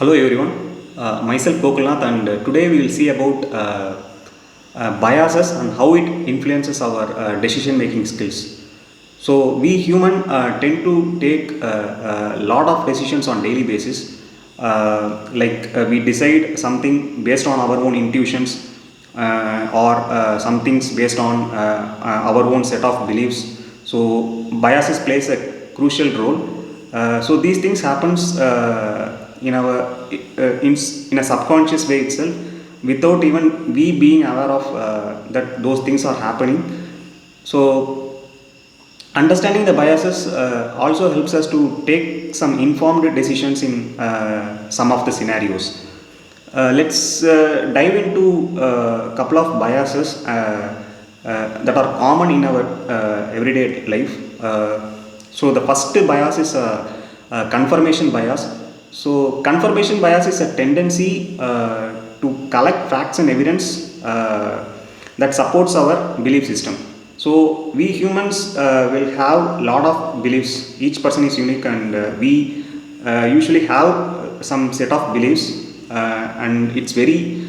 Hello everyone, myself Gokulnath, and today we will see about biases and how it influences our decision making skills. So we human tend to take a lot of decisions on daily basis. We decide something based on our own intuitions or some things based on our own set of beliefs. So biases plays a crucial role. So these things happens in our in a subconscious way itself, without even we being aware of that those things are happening. So understanding the biases also helps us to take some informed decisions in some of the scenarios. Let's dive into a couple of biases that are common in our everyday life. So the first bias is confirmation bias. So confirmation bias is a tendency to collect facts and evidence that supports our belief system. So we humans will have lot of beliefs. Each person is unique, and we usually have some set of beliefs, and it's very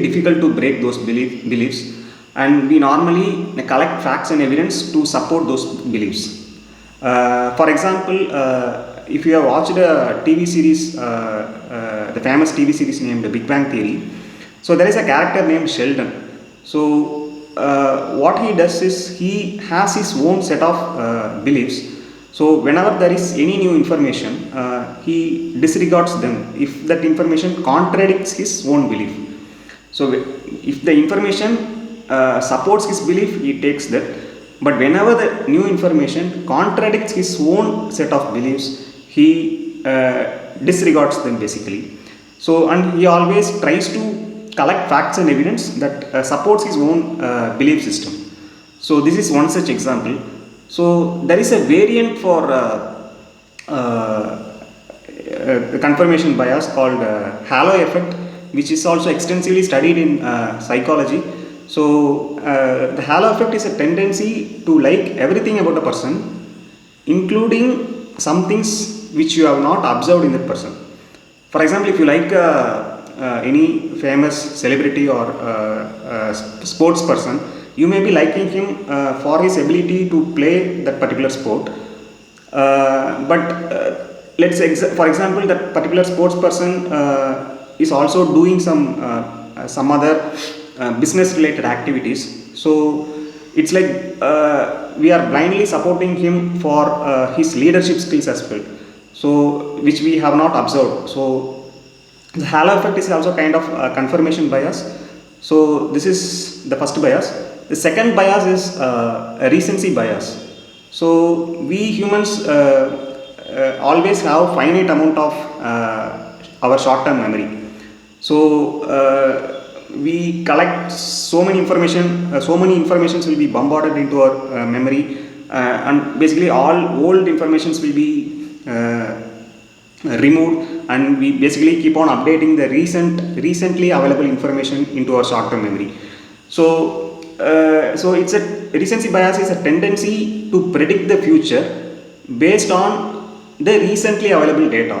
difficult to break those beliefs, and we normally collect facts and evidence to support those beliefs. For example, if you have watched a TV series, the famous TV series named The Big Bang Theory, so there is a character named Sheldon. So what he does is he has his own set of beliefs. So whenever there is any new information, he disregards them if that information contradicts his own belief. So if the information supports his belief, he takes that. But whenever the new information contradicts his own set of beliefs, he disregards them basically. So, and he always tries to collect facts and evidence that supports his own belief system. So this is one such example. So there is a variant for confirmation bias called halo effect, which is also extensively studied in psychology. So the halo effect is a tendency to like everything about a person, including some things which you have not observed in that person. For example, if you like any famous celebrity or sports person, you may be liking him for his ability to play that particular sport. But let's say, for example, that particular sports person is also doing some other business related activities. So it's like we are blindly supporting him for his leadership skills as well, so which we have not observed. So the halo effect is also kind of confirmation bias. So this is the first bias. The second bias is a recency bias. So we humans always have finite amount of our short term memory. So we collect so many informations will be bombarded into our memory, and basically all old informations will be removed, and we basically keep on updating the recently available information into our short term memory. So it's a recency bias is a tendency to predict the future based on the recently available data,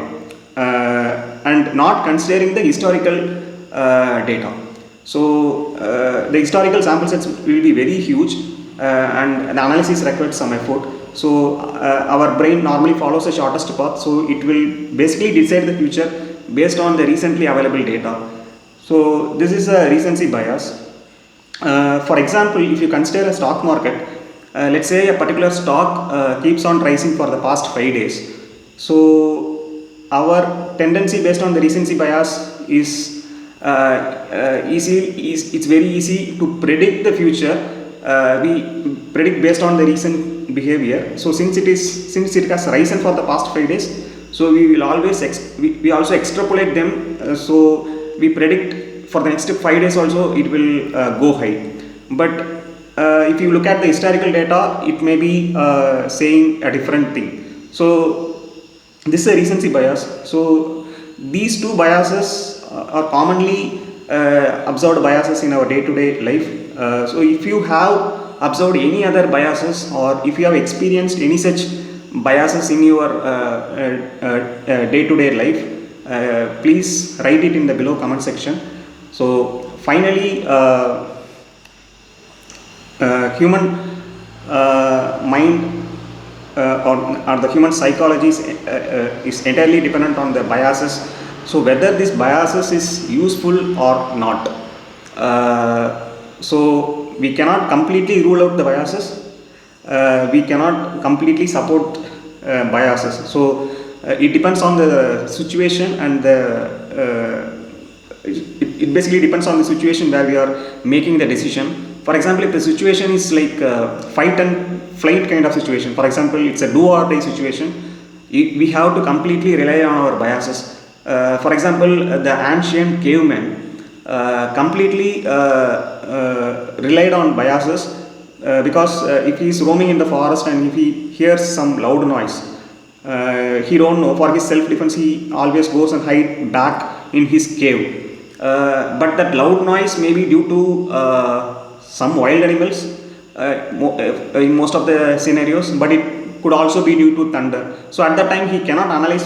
and not considering the historical data. So the historical sample sets will be very huge, and the analysis requires some effort. So our brain normally follows the shortest path, so it will basically decide the future based on the recently available data. So this is a recency bias. For example, if you consider a stock market, let's say a particular stock keeps on rising for the past 5 days. So our tendency based on the recency bias is it's very easy to predict the future. We predict based on the recent behavior. So since it has risen for the past 5 days, so we will always we also extrapolate them. So we predict for the next 5 days also it will go high. But if you look at the historical data, it may be saying a different thing. So this is a recency bias. So these two biases are commonly observed biases in our day-to-day life. So if you have observed any other biases, or if you have experienced any such biases in your day-to-day life, please write it in the below comment section. So finally, human mind or the human psychology is entirely dependent on the biases. So whether this biases is useful or not, so we cannot completely rule out the biases. We cannot completely support biases. So it depends on the situation, and it basically depends on the situation where we are making the decision. For example, if the situation is like fight and flight kind of situation, for example, it's a do or die situation, we have to completely rely on our biases. For example, the ancient cavemen completely relied on biases, because if he is roaming in the forest and if he hears some loud noise, he don't know, for his self-defense he always goes and hide back in his cave. But that loud noise may be due to some wild animals in most of the scenarios, but it could also be due to thunder. So at that time he cannot analyze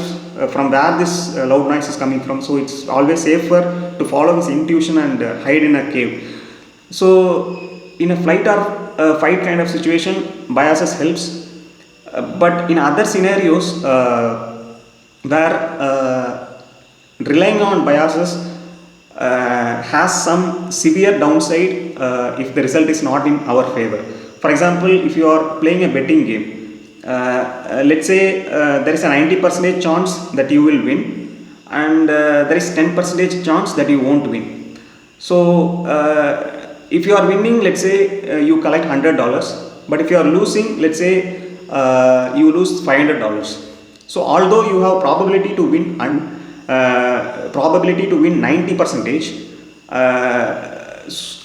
from where this loud noise is coming from. So it's always safer to follow his intuition and hide in a cave. So in a flight or fight kind of situation, biases helps. But in other scenarios where relying on biases has some severe downside if the result is not in our favor. For example, if you are playing a betting game, let's say there is a 90% chance that you will win, and there is 10% chance that you won't win. So if you are winning, let's say you collect $100, but if you are losing, let's say you lose $500. So although you have probability to win and probability to win 90%,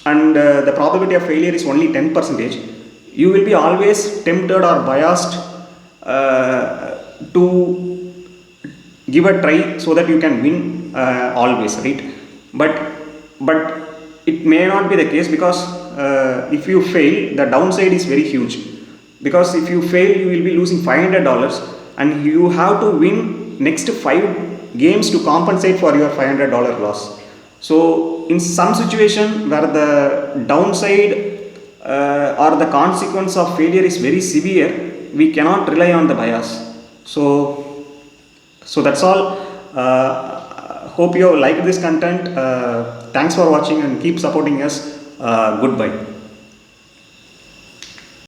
and the probability of failure is only 10%, you will be always tempted or biased to give a try so that you can win always, right? But it may not be the case, because if you fail, the downside is very huge. Because if you fail, you will be losing $500, and you have to win next 5 games to compensate for your $500 loss. So in some situation where the downside or the consequence of failure is very severe, we cannot rely on the bias. So that's all. Hope you have liked this content. Thanks for watching and keep supporting us. Goodbye.